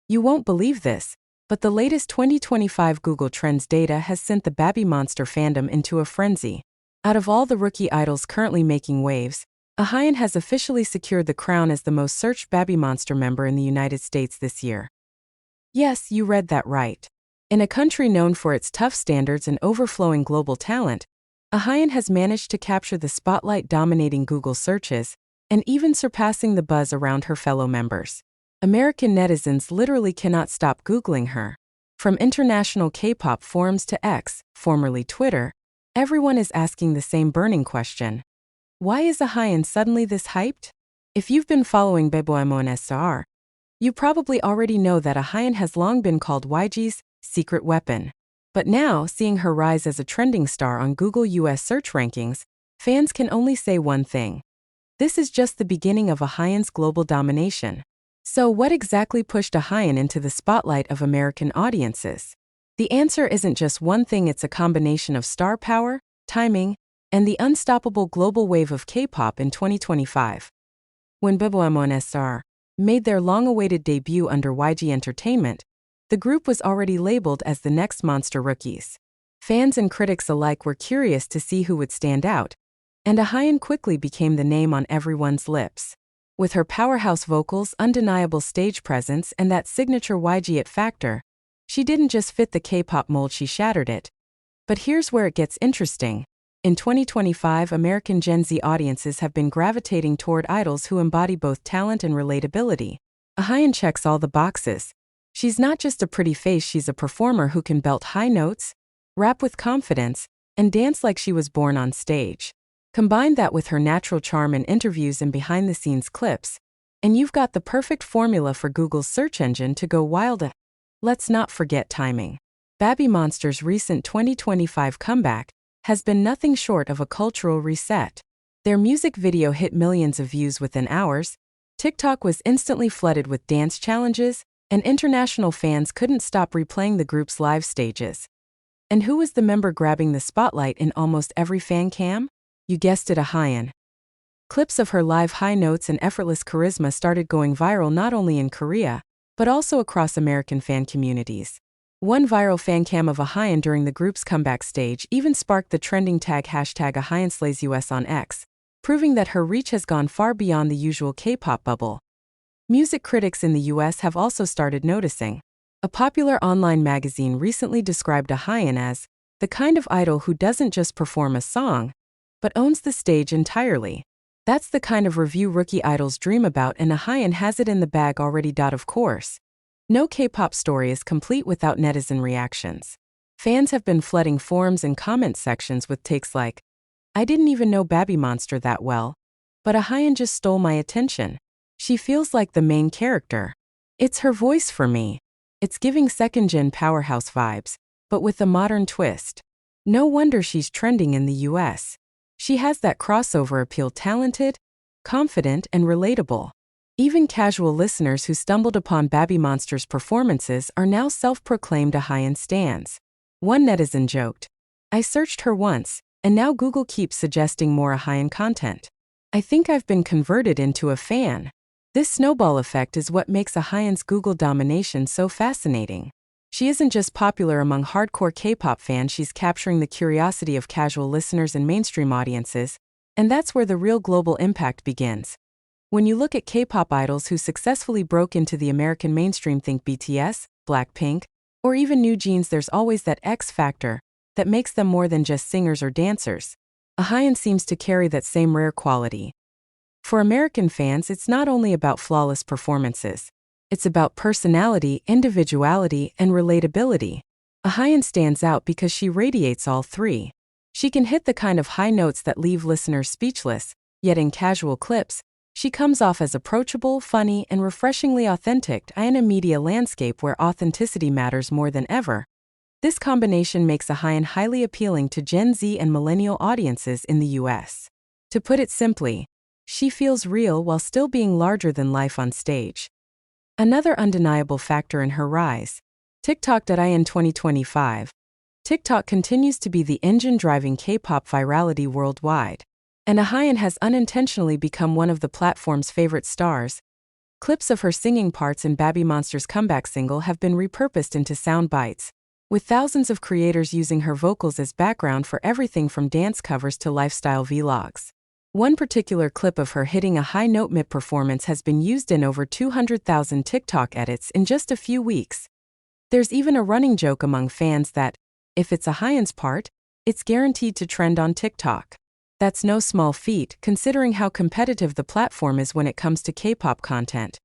You won't believe this, but the latest 2025 Google Trends data has sent the BABYMONSTER fandom into a frenzy. Out of all the rookie idols currently making waves, Ayen has officially secured the crown as the most searched BABYMONSTER member in the United States this year. Yes, you read that right. In a country known for its tough standards and overflowing global talent, Ayen has managed to capture the spotlight, dominating Google searches and even surpassing the buzz around her fellow members. American netizens literally cannot stop Googling her. From international K-pop forums to X, formerly Twitter, everyone is asking the same burning question. Why is Ayen suddenly this hyped? If you've been following BABYMONSTER, you probably already know that Ayen has long been called YG's secret weapon. But now, seeing her rise as a trending star on Google US search rankings, fans can only say one thing. This is just the beginning of Ayen's global domination. So what exactly pushed Ayen into the spotlight of American audiences? The answer isn't just one thing, it's a combination of star power, timing, and the unstoppable global wave of K-pop in 2025. When BABYMONSTER made their long-awaited debut under YG Entertainment, the group was already labeled as the next monster rookies. Fans and critics alike were curious to see who would stand out, and Ayen quickly became the name on everyone's lips. With her powerhouse vocals, undeniable stage presence, and that signature YG it factor, she didn't just fit the K-pop mold, she shattered it. But here's where it gets interesting. In 2025, American Gen Z audiences have been gravitating toward idols who embody both talent and relatability. Ayen checks all the boxes. She's not just a pretty face, she's a performer who can belt high notes, rap with confidence, and dance like she was born on stage. Combine that with her natural charm in interviews and behind-the-scenes clips, and you've got the perfect formula for Google's search engine to go wild. Let's not forget timing. BABYMONSTER's recent 2025 comeback has been nothing short of a cultural reset. Their music video hit millions of views within hours, TikTok was instantly flooded with dance challenges, and international fans couldn't stop replaying the group's live stages. And who was the member grabbing the spotlight in almost every fan cam? You guessed it, Ayen. Clips of her live high notes and effortless charisma started going viral not only in Korea, but also across American fan communities. One viral fan cam of Ayen during the group's comeback stage even sparked the trending tag #AyenSlaysUS on X, proving that her reach has gone far beyond the usual K-pop bubble. Music critics in the US have also started noticing. A popular online magazine recently described Ayen as the kind of idol who doesn't just perform a song, but owns the stage entirely. That's the kind of review rookie idols dream about, and Ayen has it in the bag already. Of course, no K-pop story is complete without netizen reactions. Fans have been flooding forums and comment sections with takes like, "I didn't even know BABYMONSTER that well, but Ayen just stole my attention. She feels like the main character. It's her voice for me. It's giving second-gen powerhouse vibes, but with a modern twist. No wonder she's trending in the US. She has that crossover appeal, talented, confident, and relatable." Even casual listeners who stumbled upon BABYMONSTER's performances are now self-proclaimed Ayen stans. One netizen joked, "I searched her once, and now Google keeps suggesting more Ayen content. I think I've been converted into a fan." This snowball effect is what makes Ayen's Google domination so fascinating. She isn't just popular among hardcore K-pop fans, she's capturing the curiosity of casual listeners and mainstream audiences, and that's where the real global impact begins. When you look at K-pop idols who successfully broke into the American mainstream, think BTS, Blackpink, or even New Jeans, there's always that X factor that makes them more than just singers or dancers. Ayen seems to carry that same rare quality. For American fans, it's not only about flawless performances. It's about personality, individuality, and relatability. Ayen stands out because she radiates all three. She can hit the kind of high notes that leave listeners speechless, yet in casual clips, she comes off as approachable, funny, and refreshingly authentic in a media landscape where authenticity matters more than ever. This combination makes Ayen highly appealing to Gen Z and millennial audiences in the US. To put it simply, she feels real while still being larger than life on stage. Another undeniable factor in her rise. TikTok.in 2025. TikTok continues to be the engine driving K-pop virality worldwide, and Ayen has unintentionally become one of the platform's favorite stars. Clips of her singing parts in BABYMONSTER's comeback single have been repurposed into sound bites, with thousands of creators using her vocals as background for everything from dance covers to lifestyle vlogs. One particular clip of her hitting a high-note mid performance has been used in over 200,000 TikTok edits in just a few weeks. There's even a running joke among fans that, if it's Ahyeon's part, it's guaranteed to trend on TikTok. That's no small feat, considering how competitive the platform is when it comes to K-pop content.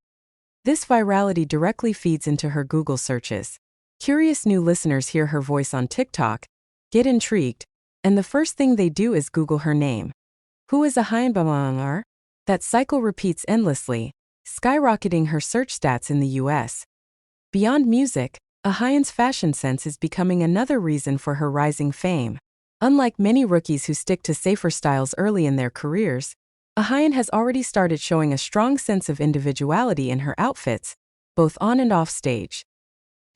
This virality directly feeds into her Google searches. Curious new listeners hear her voice on TikTok, get intrigued, and the first thing they do is Google her name. Who is Ahyeon BABYMONSTER? That cycle repeats endlessly, skyrocketing her search stats in the US. Beyond music, Ahyeon's fashion sense is becoming another reason for her rising fame. Unlike many rookies who stick to safer styles early in their careers, Ahyeon has already started showing a strong sense of individuality in her outfits, both on and off stage.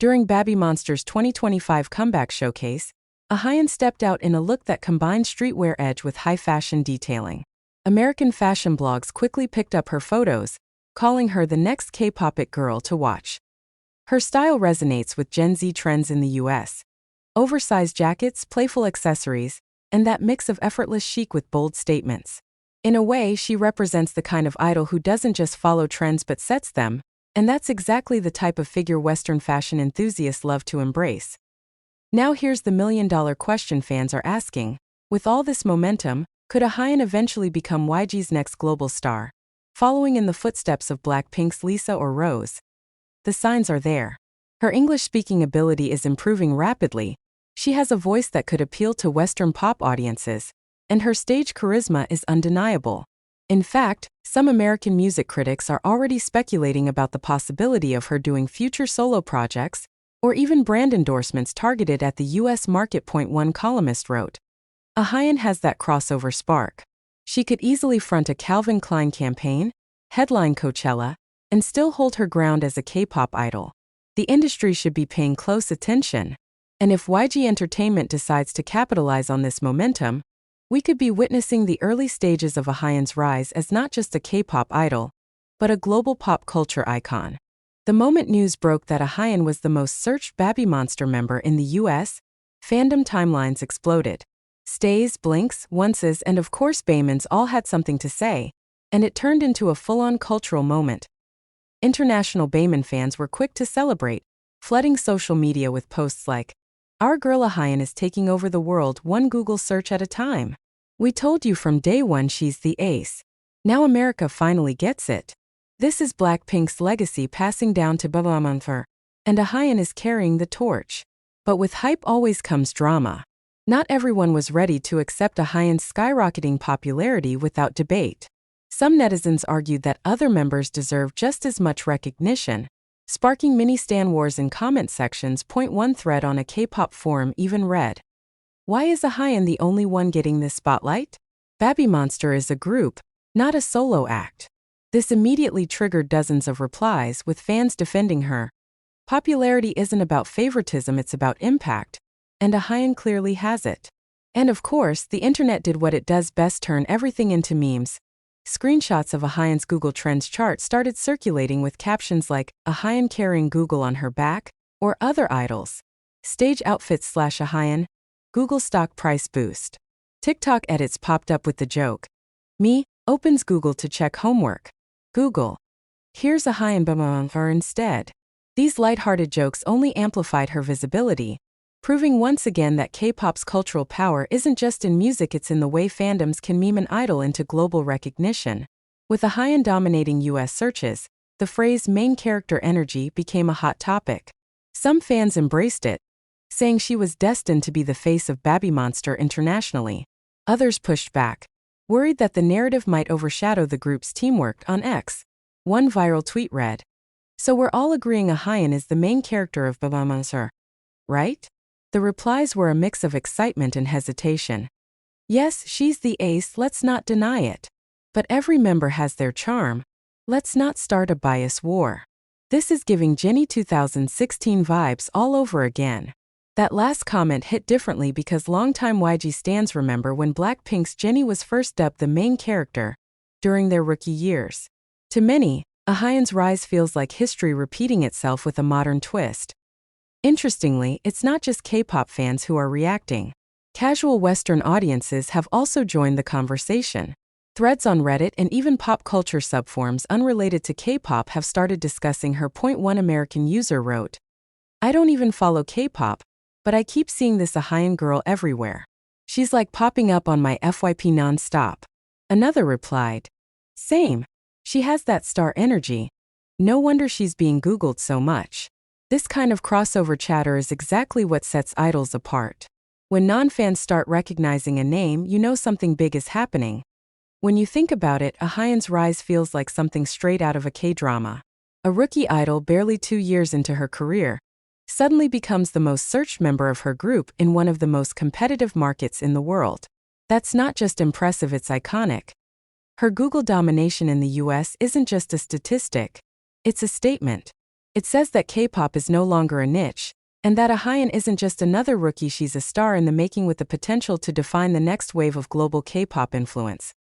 During BABYMONSTER's 2025 comeback showcase, Ahyeon stepped out in a look that combined streetwear edge with high-fashion detailing. American fashion blogs quickly picked up her photos, calling her the next K-pop it girl to watch. Her style resonates with Gen Z trends in the US. Oversized jackets, playful accessories, and that mix of effortless chic with bold statements. In a way, she represents the kind of idol who doesn't just follow trends but sets them, and that's exactly the type of figure Western fashion enthusiasts love to embrace. Now here's the million-dollar question fans are asking. With all this momentum, could Ahyeon eventually become YG's next global star, following in the footsteps of Blackpink's Lisa or Rose? The signs are there. Her English-speaking ability is improving rapidly, she has a voice that could appeal to Western pop audiences, and her stage charisma is undeniable. In fact, some American music critics are already speculating about the possibility of her doing future solo projects, or even brand endorsements targeted at the US market. One columnist wrote, Ahyeon has that crossover spark. She could easily front a Calvin Klein campaign, headline Coachella, and still hold her ground as a K-pop idol. The industry should be paying close attention. And if YG Entertainment decides to capitalize on this momentum, we could be witnessing the early stages of Ahyeon's rise as not just a K-pop idol, but a global pop culture icon. The moment news broke that Ahyeon was the most searched BABYMONSTER member in the US, fandom timelines exploded. Stays, blinks, onces, and of course Baymans all had something to say, and it turned into a full-on cultural moment. International Bayman fans were quick to celebrate, flooding social media with posts like, "Our girl Ahyeon is taking over the world one Google search at a time. We told you from day one she's the ace. Now America finally gets it. This is Blackpink's legacy passing down to BABYMONSTER, and Ahyeon is carrying the torch." But with hype always comes drama. Not everyone was ready to accept Ahyeon's skyrocketing popularity without debate. Some netizens argued that other members deserve just as much recognition, sparking mini stan wars in comment sections. One thread on a K-pop forum even read, "Why is Ahyeon the only one getting this spotlight? BABYMONSTER is a group, not a solo act." This immediately triggered dozens of replies, with fans defending her. Popularity isn't about favoritism, it's about impact, and Ahyeon clearly has it. And of course, the internet did what it does best: turn everything into memes. Screenshots of Ahyeon's Google Trends chart started circulating with captions like, "Ahyeon carrying Google on her back," or "Other idols. Stage outfits / Ahyeon. Google stock price boost." TikTok edits popped up with the joke, "Me, opens Google to check homework. Google. Here's Ahyeon BABYMONSTER instead." These lighthearted jokes only amplified her visibility, proving once again that K-pop's cultural power isn't just in music, it's in the way fandoms can meme an idol into global recognition. With Ahyeon dominating US searches, the phrase "main character energy" became a hot topic. Some fans embraced it, saying she was destined to be the face of BABYMONSTER internationally. Others pushed back, worried that the narrative might overshadow the group's teamwork. On X, one viral tweet read, "So we're all agreeing Ahyeon is the main character of BABYMONSTER, right?" The replies were a mix of excitement and hesitation. Yes, she's the ace, let's not deny it. But every member has their charm. Let's not start a bias war. This is giving Jennie 2016 vibes all over again. That last comment hit differently because longtime YG stans remember when Blackpink's Jennie was first dubbed the main character during their rookie years. To many, Ahyeon's rise feels like history repeating itself with a modern twist. Interestingly, it's not just K-pop fans who are reacting. Casual Western audiences have also joined the conversation. Threads on Reddit and even pop culture subforums unrelated to K-pop have started discussing her. One American user wrote, "I don't even follow K-pop, but I keep seeing this Ahyeon girl everywhere. She's like popping up on my FYP non-stop." Another replied, "Same. She has that star energy. No wonder she's being Googled so much." This kind of crossover chatter is exactly what sets idols apart. When non-fans start recognizing a name, you know something big is happening. When you think about it, Ahyeon's rise feels like something straight out of a K-drama. A rookie idol barely 2 years into her career suddenly becomes the most searched member of her group in one of the most competitive markets in the world. That's not just impressive, it's iconic. Her Google domination in the US isn't just a statistic, it's a statement. It says that K-pop is no longer a niche, and that Ahyeon isn't just another rookie, she's a star in the making with the potential to define the next wave of global K-pop influence.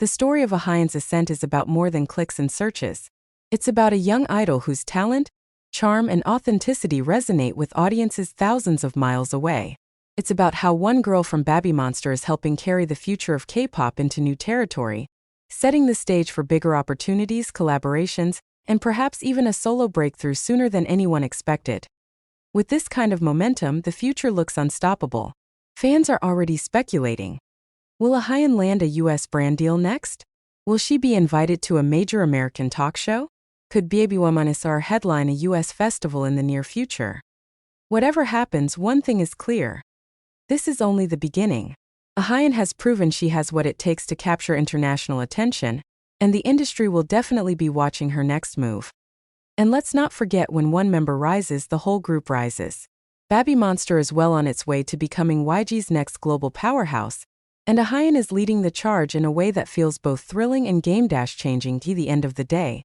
The story of Ahyeon's ascent is about more than clicks and searches. It's about a young idol whose talent, charm, and authenticity resonate with audiences thousands of miles away. It's about how one girl from BABYMONSTER is helping carry the future of K-pop into new territory, setting the stage for bigger opportunities, collaborations, and perhaps even a solo breakthrough sooner than anyone expected. With this kind of momentum, the future looks unstoppable. Fans are already speculating. Will Ahyeon land a US brand deal next? Will she be invited to a major American talk show? Could BABYMONSTER headline a US festival in the near future? Whatever happens, one thing is clear. This is only the beginning. Ahyeon has proven she has what it takes to capture international attention, and the industry will definitely be watching her next move. And let's not forget, when one member rises, the whole group rises. BABYMONSTER is well on its way to becoming YG's next global powerhouse, and Ahyeon is leading the charge in a way that feels both thrilling and game-changing. To the end of the day,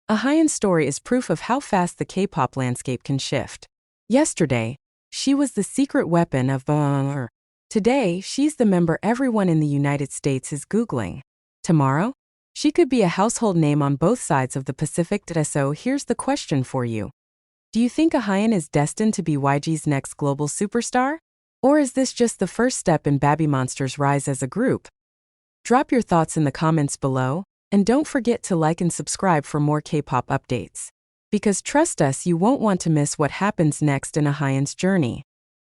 Ahyeon's story is proof of how fast the K-pop landscape can shift. Yesterday, she was the secret weapon of BABYMONSTER. Today, she's the member everyone in the United States is Googling. Tomorrow, she could be a household name on both sides of the Pacific. So here's the question for you. Do you think Ahyeon is destined to be YG's next global superstar? Or is this just the first step in BABYMONSTER's rise as a group? Drop your thoughts in the comments below, and don't forget to like and subscribe for more K-pop updates. Because trust us, you won't want to miss what happens next in Ahyeon's journey.